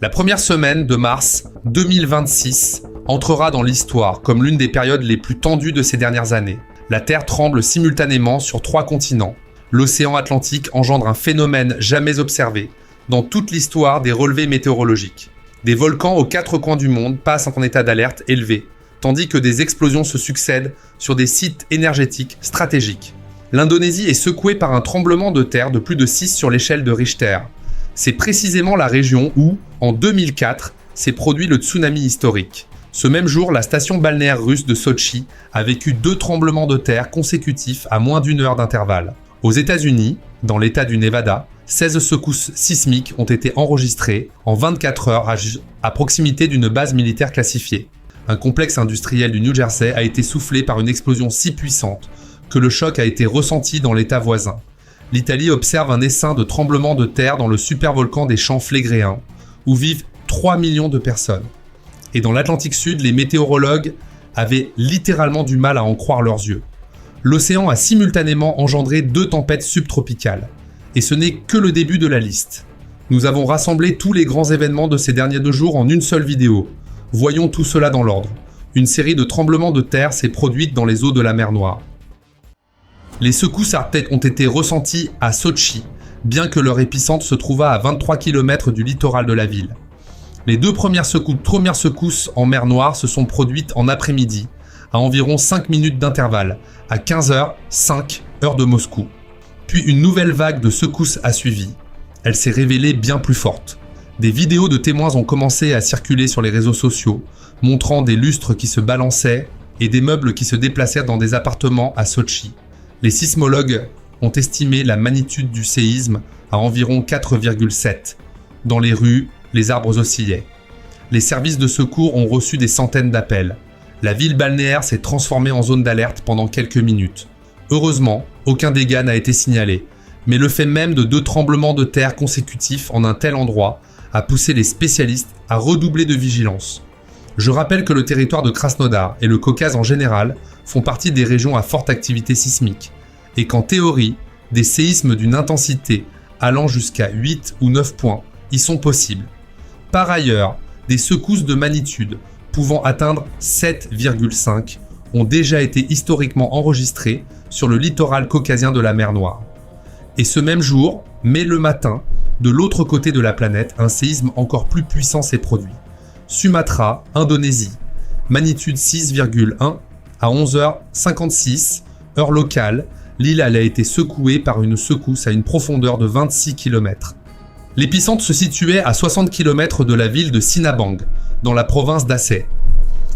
La première semaine de mars 2026 entrera dans l'histoire comme l'une des périodes les plus tendues de ces dernières années. La Terre tremble simultanément sur 3 continents. L'océan Atlantique engendre un phénomène jamais observé dans toute l'histoire des relevés météorologiques. Des volcans aux 4 coins du monde passent en état d'alerte élevé, tandis que des explosions se succèdent sur des sites énergétiques stratégiques. L'Indonésie est secouée par un tremblement de terre de plus de 6 sur l'échelle de Richter. C'est précisément la région où, en 2004, s'est produit le tsunami historique. Ce même jour, la station balnéaire russe de Sotchi a vécu 2 tremblements de terre consécutifs à moins d'1 heure d'intervalle. Aux États-Unis, dans l'État du Nevada, 16 secousses sismiques ont été enregistrées en 24 heures à proximité d'une base militaire classifiée. Un complexe industriel du New Jersey a été soufflé par une explosion si puissante que le choc a été ressenti dans l'État voisin. L'Italie observe un essaim de tremblements de terre dans le supervolcan des Champs Flégréens, où vivent 3 millions de personnes. Et dans l'Atlantique Sud, les météorologues avaient littéralement du mal à en croire leurs yeux. L'océan a simultanément engendré 2 tempêtes subtropicales. Et ce n'est que le début de la liste. Nous avons rassemblé tous les grands événements de ces derniers 2 jours en une seule vidéo. Voyons tout cela dans l'ordre. Une série de tremblements de terre s'est produite dans les eaux de la mer Noire. Les secousses ont été ressenties à Sotchi, bien que leur épicentre se trouvât à 23 km du littoral de la ville. Les 2 premières secousses en mer Noire se sont produites en après-midi, à environ 5 minutes d'intervalle, à 15h05 heure de Moscou. Puis une nouvelle vague de secousses a suivi. Elle s'est révélée bien plus forte. Des vidéos de témoins ont commencé à circuler sur les réseaux sociaux, montrant des lustres qui se balançaient et des meubles qui se déplacèrent dans des appartements à Sotchi. Les sismologues ont estimé la magnitude du séisme à environ 4,7. Dans les rues, les arbres oscillaient. Les services de secours ont reçu des centaines d'appels. La ville balnéaire s'est transformée en zone d'alerte pendant quelques minutes. Heureusement, aucun dégât n'a été signalé, mais le fait même de 2 tremblements de terre consécutifs en un tel endroit a poussé les spécialistes à redoubler de vigilance. Je rappelle que le territoire de Krasnodar et le Caucase en général font partie des régions à forte activité sismique, et qu'en théorie, des séismes d'une intensité allant jusqu'à 8 ou 9 points y sont possibles. Par ailleurs, des secousses de magnitude pouvant atteindre 7,5 ont déjà été historiquement enregistrées sur le littoral caucasien de la mer Noire. Et ce même jour, mais le matin, de l'autre côté de la planète, un séisme encore plus puissant s'est produit. Sumatra, Indonésie, magnitude 6,1 à 11h56, heure locale, l'île a été secouée par une secousse à une profondeur de 26 km. L'épicentre se situait à 60 km de la ville de Sinabang, dans la province d'Aceh.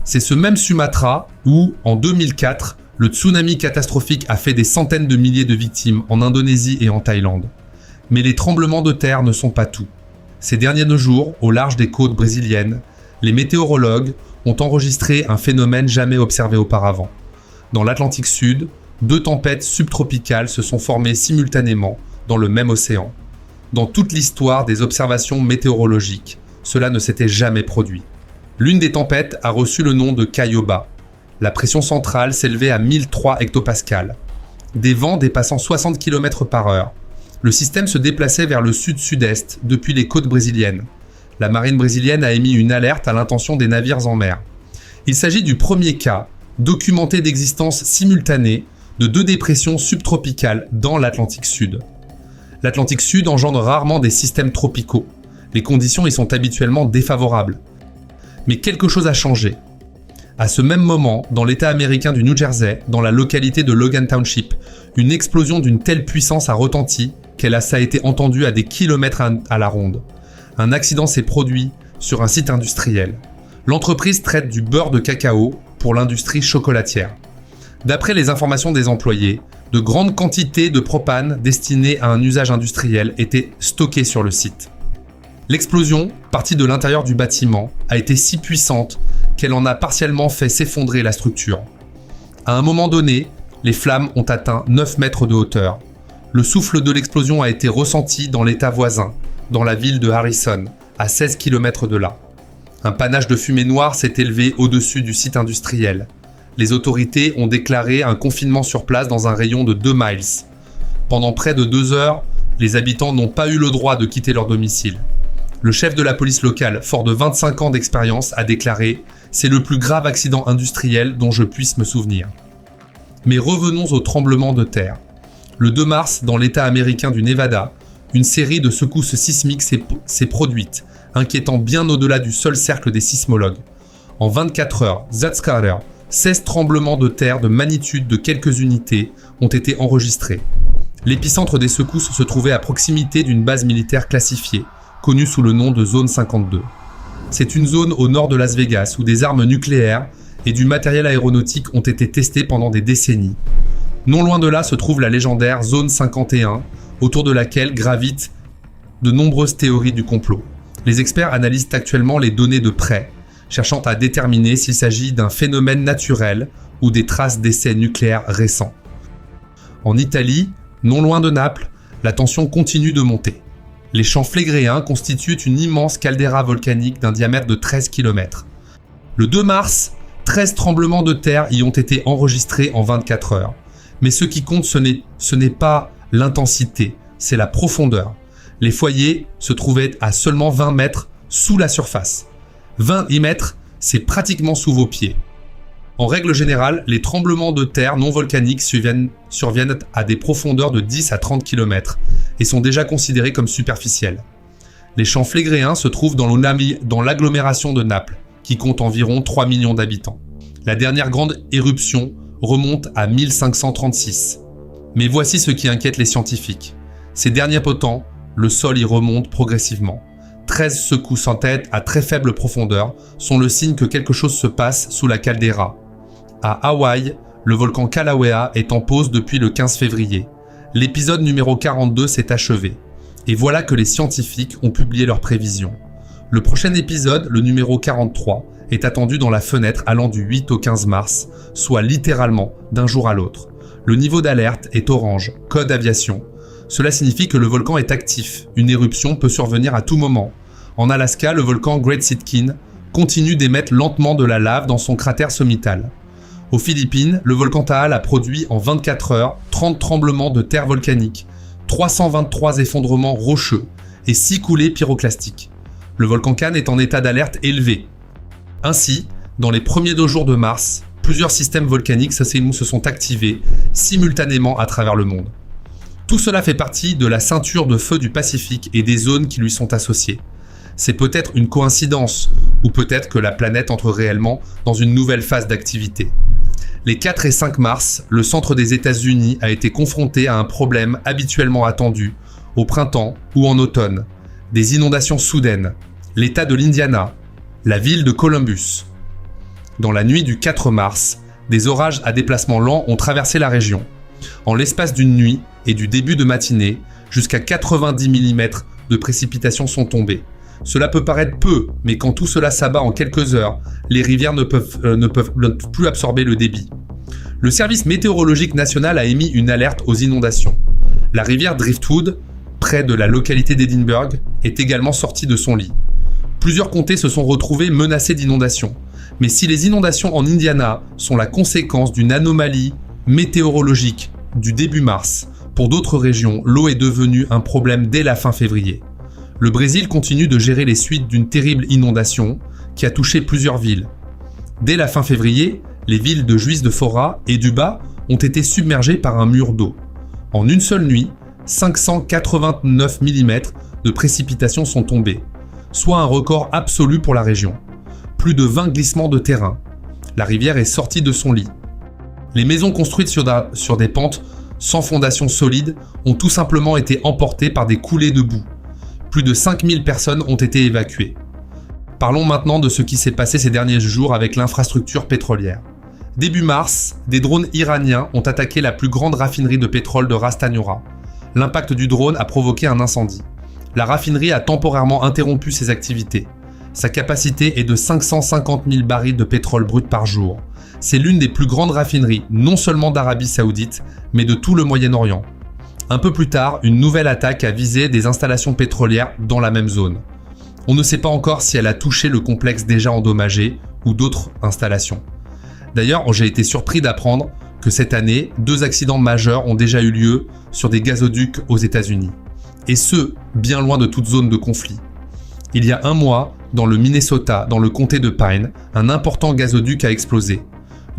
C'est ce même Sumatra où, en 2004, le tsunami catastrophique a fait des centaines de milliers de victimes en Indonésie et en Thaïlande. Mais les tremblements de terre ne sont pas tout. Ces derniers 2 jours, au large des côtes brésiliennes, les météorologues ont enregistré un phénomène jamais observé auparavant. Dans l'Atlantique Sud, 2 tempêtes subtropicales se sont formées simultanément dans le même océan. Dans toute l'histoire des observations météorologiques, cela ne s'était jamais produit. L'une des tempêtes a reçu le nom de Kayoba. La pression centrale s'élevait à 1003 hectopascales. Des vents dépassant 60 km/h. Le système se déplaçait vers le sud-sud-est depuis les côtes brésiliennes. La marine brésilienne a émis une alerte à l'intention des navires en mer. Il s'agit du premier cas documenté d'existence simultanée de 2 dépressions subtropicales dans l'Atlantique Sud. L'Atlantique Sud engendre rarement des systèmes tropicaux. Les conditions y sont habituellement défavorables. Mais quelque chose a changé. À ce même moment, dans l'État américain du New Jersey, dans la localité de Logan Township, une explosion d'une telle puissance a retenti ça a été entendu à des kilomètres à la ronde. Un accident s'est produit sur un site industriel. L'entreprise traite du beurre de cacao pour l'industrie chocolatière. D'après les informations des employés, de grandes quantités de propane destinées à un usage industriel étaient stockées sur le site. L'explosion, partie de l'intérieur du bâtiment, a été si puissante qu'elle en a partiellement fait s'effondrer la structure. À un moment donné, les flammes ont atteint 9 mètres de hauteur. Le souffle de l'explosion a été ressenti dans l'état voisin, dans la ville de Harrison, à 16 km de là. Un panache de fumée noire s'est élevé au-dessus du site industriel. Les autorités ont déclaré un confinement sur place dans un rayon de 2 miles. Pendant près de 2 heures, les habitants n'ont pas eu le droit de quitter leur domicile. Le chef de la police locale, fort de 25 ans d'expérience, a déclaré « C'est le plus grave accident industriel dont je puisse me souvenir ». Mais revenons au tremblement de terre. Le 2 mars, dans l'État américain du Nevada, une série de secousses sismiques s'est produite, inquiétant bien au-delà du seul cercle des sismologues. En 24 heures, Zatzkaler, 16 tremblements de terre de magnitude de quelques unités ont été enregistrés. L'épicentre des secousses se trouvait à proximité d'une base militaire classifiée, connue sous le nom de Zone 52. C'est une zone au nord de Las Vegas où des armes nucléaires et du matériel aéronautique ont été testés pendant des décennies. Non loin de là se trouve la légendaire Zone 51, autour de laquelle gravitent de nombreuses théories du complot. Les experts analysent actuellement les données de près, cherchant à déterminer s'il s'agit d'un phénomène naturel ou des traces d'essais nucléaires récents. En Italie, non loin de Naples, la tension continue de monter. Les champs Phlegréens constituent une immense caldeira volcanique d'un diamètre de 13 km. Le 2 mars, 13 tremblements de terre y ont été enregistrés en 24 heures. Mais ce qui compte, ce n'est pas l'intensité, c'est la profondeur. Les foyers se trouvaient à seulement 20 mètres sous la surface. 20 mètres, c'est pratiquement sous vos pieds. En règle générale, les tremblements de terre non volcaniques surviennent à des profondeurs de 10 à 30 km et sont déjà considérés comme superficiels. Les champs Phlegréens se trouvent dans l'agglomération de Naples, qui compte environ 3 millions d'habitants. La dernière grande éruption remonte à 1536. Mais voici ce qui inquiète les scientifiques. Ces derniers temps, le sol y remonte progressivement. 13 secousses en tête à très faible profondeur sont le signe que quelque chose se passe sous la caldeira. À Hawaï, le volcan Kilauea est en pause depuis le 15 février. L'épisode numéro 42 s'est achevé. Et voilà que les scientifiques ont publié leurs prévisions. Le prochain épisode, le numéro 43, est attendu dans la fenêtre allant du 8 au 15 mars, soit littéralement d'un jour à l'autre. Le niveau d'alerte est orange, code aviation. Cela signifie que le volcan est actif. Une éruption peut survenir à tout moment. En Alaska, le volcan Great Sitkin continue d'émettre lentement de la lave dans son cratère sommital. Aux Philippines, le volcan Taal a produit en 24 heures 30 tremblements de terre volcanique, 323 effondrements rocheux et 6 coulées pyroclastiques. Le volcan Can est en état d'alerte élevé. Ainsi, dans les premiers 2 jours de mars, plusieurs systèmes volcaniques se sont activés simultanément à travers le monde. Tout cela fait partie de la ceinture de feu du Pacifique et des zones qui lui sont associées. C'est peut-être une coïncidence, ou peut-être que la planète entre réellement dans une nouvelle phase d'activité. Les 4 et 5 mars, le centre des États-Unis a été confronté à un problème habituellement attendu, au printemps ou en automne. Des inondations soudaines, l'État de l'Indiana, la ville de Columbus. Dans la nuit du 4 mars, des orages à déplacement lent ont traversé la région. En l'espace d'une nuit et du début de matinée, jusqu'à 90 mm de précipitations sont tombées. Cela peut paraître peu, mais quand tout cela s'abat en quelques heures, les rivières ne peuvent plus absorber le débit. Le service météorologique national a émis une alerte aux inondations. La rivière Driftwood, près de la localité d'Edinburgh, est également sortie de son lit. Plusieurs comtés se sont retrouvés menacés d'inondations. Mais si les inondations en Indiana sont la conséquence d'une anomalie météorologique du début mars, pour d'autres régions, l'eau est devenue un problème dès la fin février. Le Brésil continue de gérer les suites d'une terrible inondation qui a touché plusieurs villes. Dès la fin février, les villes de Juiz de Fora et d'Uba ont été submergées par un mur d'eau. En une seule nuit, 589 mm de précipitations sont tombées, soit un record absolu pour la région. Plus de 20 glissements de terrain. La rivière est sortie de son lit. Les maisons construites sur des pentes sans fondation solide ont tout simplement été emportées par des coulées de boue. Plus de 5000 personnes ont été évacuées. Parlons maintenant de ce qui s'est passé ces derniers jours avec l'infrastructure pétrolière. Début mars, des drones iraniens ont attaqué la plus grande raffinerie de pétrole de Ras Tanura. L'impact du drone a provoqué un incendie. La raffinerie a temporairement interrompu ses activités. Sa capacité est de 550 000 barils de pétrole brut par jour. C'est l'une des plus grandes raffineries, non seulement d'Arabie Saoudite, mais de tout le Moyen-Orient. Un peu plus tard, une nouvelle attaque a visé des installations pétrolières dans la même zone. On ne sait pas encore si elle a touché le complexe déjà endommagé ou d'autres installations. D'ailleurs, j'ai été surpris d'apprendre que cette année, 2 accidents majeurs ont déjà eu lieu sur des gazoducs aux États-Unis. Et ce, bien loin de toute zone de conflit. Il y a un mois, dans le Minnesota, dans le comté de Pine, un important gazoduc a explosé.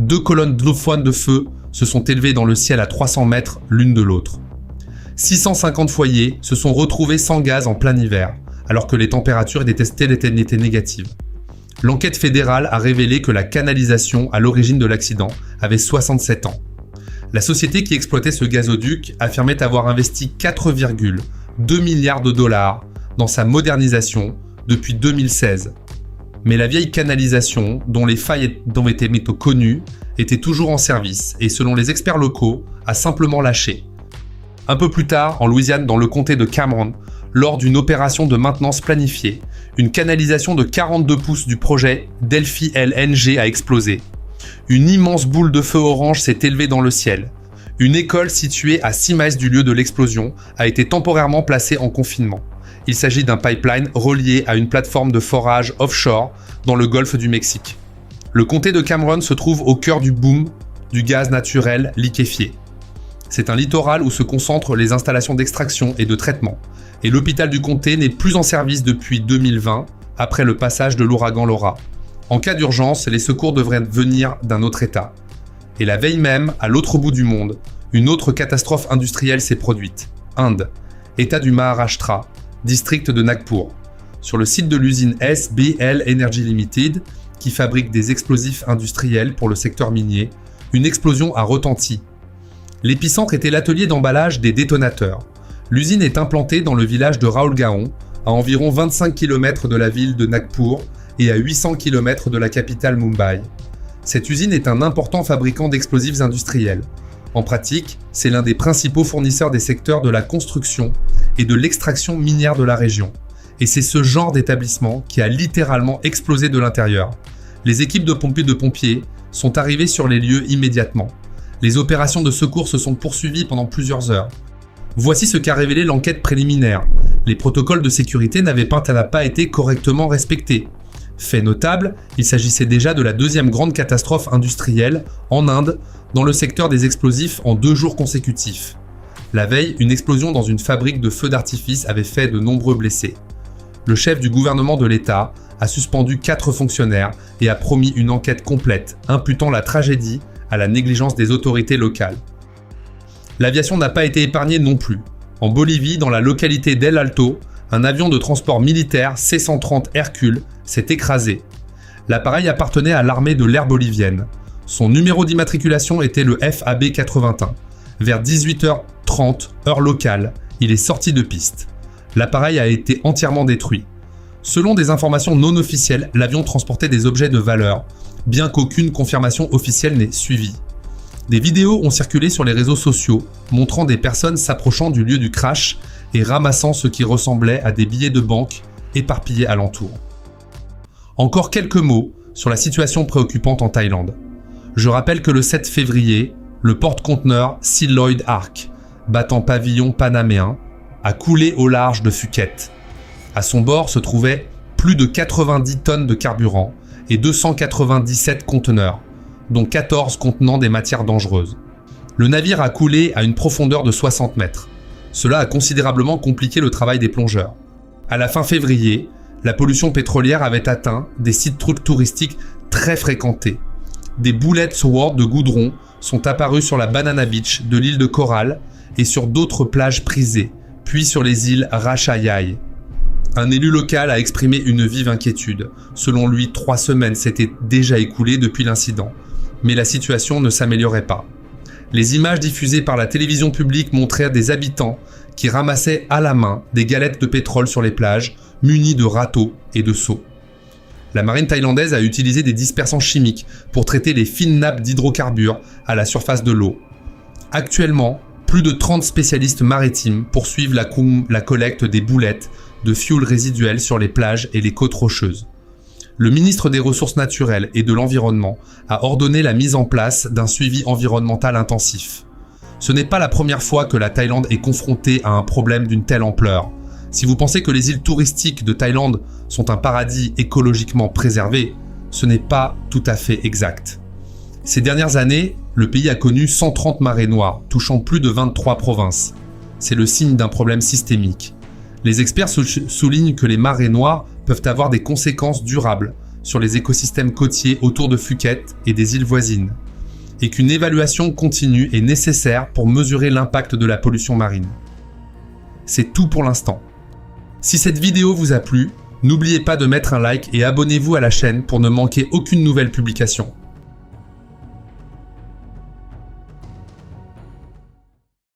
2 colonnes de feu se sont élevées dans le ciel à 300 mètres l'une de l'autre. 650 foyers se sont retrouvés sans gaz en plein hiver, alors que les températures étaient négatives. L'enquête fédérale a révélé que la canalisation à l'origine de l'accident avait 67 ans. La société qui exploitait ce gazoduc affirmait avoir investi 4,2 milliards de dollars dans sa modernisation depuis 2016. Mais la vieille canalisation, dont les failles étaient connues, était toujours en service et, selon les experts locaux, a simplement lâché. Un peu plus tard, en Louisiane, dans le comté de Cameron, lors d'une opération de maintenance planifiée, une canalisation de 42 pouces du projet Delphi LNG a explosé. Une immense boule de feu orange s'est élevée dans le ciel. Une école située à 6 miles du lieu de l'explosion a été temporairement placée en confinement. Il s'agit d'un pipeline relié à une plateforme de forage offshore dans le golfe du Mexique. Le comté de Cameron se trouve au cœur du boom du gaz naturel liquéfié. C'est un littoral où se concentrent les installations d'extraction et de traitement. Et l'hôpital du comté n'est plus en service depuis 2020, après le passage de l'ouragan Laura. En cas d'urgence, les secours devraient venir d'un autre État. Et la veille même, à l'autre bout du monde, une autre catastrophe industrielle s'est produite. Inde, État du Maharashtra, district de Nagpur. Sur le site de l'usine SBL Energy Limited, qui fabrique des explosifs industriels pour le secteur minier, une explosion a retenti. L'épicentre était l'atelier d'emballage des détonateurs. L'usine est implantée dans le village de Raolgaon, à environ 25 km de la ville de Nagpur et à 800 km de la capitale Mumbai. Cette usine est un important fabricant d'explosifs industriels. En pratique, c'est l'un des principaux fournisseurs des secteurs de la construction et de l'extraction minière de la région. Et c'est ce genre d'établissement qui a littéralement explosé de l'intérieur. Les équipes de pompiers sont arrivées sur les lieux immédiatement. Les opérations de secours se sont poursuivies pendant plusieurs heures. Voici ce qu'a révélé l'enquête préliminaire. Les protocoles de sécurité n'avaient pas été correctement respectés. Fait notable, il s'agissait déjà de la deuxième grande catastrophe industrielle en Inde dans le secteur des explosifs en 2 jours consécutifs. La veille, une explosion dans une fabrique de feux d'artifice avait fait de nombreux blessés. Le chef du gouvernement de l'État a suspendu 4 fonctionnaires et a promis une enquête complète, imputant la tragédie à la négligence des autorités locales. L'aviation n'a pas été épargnée non plus. En Bolivie, dans la localité d'El Alto, un avion de transport militaire C-130 Hercule s'est écrasé. L'appareil appartenait à l'armée de l'air bolivienne. Son numéro d'immatriculation était le FAB 81. Vers 18h30, heure locale, il est sorti de piste. L'appareil a été entièrement détruit. Selon des informations non officielles, l'avion transportait des objets de valeur, bien qu'aucune confirmation officielle n'ait suivi. Des vidéos ont circulé sur les réseaux sociaux, montrant des personnes s'approchant du lieu du crash et ramassant ce qui ressemblait à des billets de banque éparpillés alentour. Encore quelques mots sur la situation préoccupante en Thaïlande. Je rappelle que le 7 février, le porte-conteneur Sea Lloyd Ark, battant pavillon panaméen, a coulé au large de Phuket. À son bord se trouvaient plus de 90 tonnes de carburant et 297 conteneurs, dont 14 contenant des matières dangereuses. Le navire a coulé à une profondeur de 60 mètres. Cela a considérablement compliqué le travail des plongeurs. À la fin février, la pollution pétrolière avait atteint des sites touristiques très fréquentés. Des boulettes sword de goudron sont apparues sur la Banana Beach de l'île de Coral et sur d'autres plages prisées, puis sur les îles Ratchathai. Un élu local a exprimé une vive inquiétude. Selon lui, 3 semaines s'étaient déjà écoulées depuis l'incident. Mais la situation ne s'améliorait pas. Les images diffusées par la télévision publique montrèrent des habitants qui ramassaient à la main des galettes de pétrole sur les plages, munis de râteaux et de seaux. La marine thaïlandaise a utilisé des dispersants chimiques pour traiter les fines nappes d'hydrocarbures à la surface de l'eau. Actuellement, plus de 30 spécialistes maritimes poursuivent la collecte des boulettes de fioul résiduel sur les plages et les côtes rocheuses. Le ministre des Ressources naturelles et de l'Environnement a ordonné la mise en place d'un suivi environnemental intensif. Ce n'est pas la première fois que la Thaïlande est confrontée à un problème d'une telle ampleur. Si vous pensez que les îles touristiques de Thaïlande sont un paradis écologiquement préservé, ce n'est pas tout à fait exact. Ces dernières années, le pays a connu 130 marées noires, touchant plus de 23 provinces. C'est le signe d'un problème systémique. Les experts soulignent que les marées noires peuvent avoir des conséquences durables sur les écosystèmes côtiers autour de Phuket et des îles voisines, et qu'une évaluation continue est nécessaire pour mesurer l'impact de la pollution marine. C'est tout pour l'instant. Si cette vidéo vous a plu, n'oubliez pas de mettre un like et abonnez-vous à la chaîne pour ne manquer aucune nouvelle publication.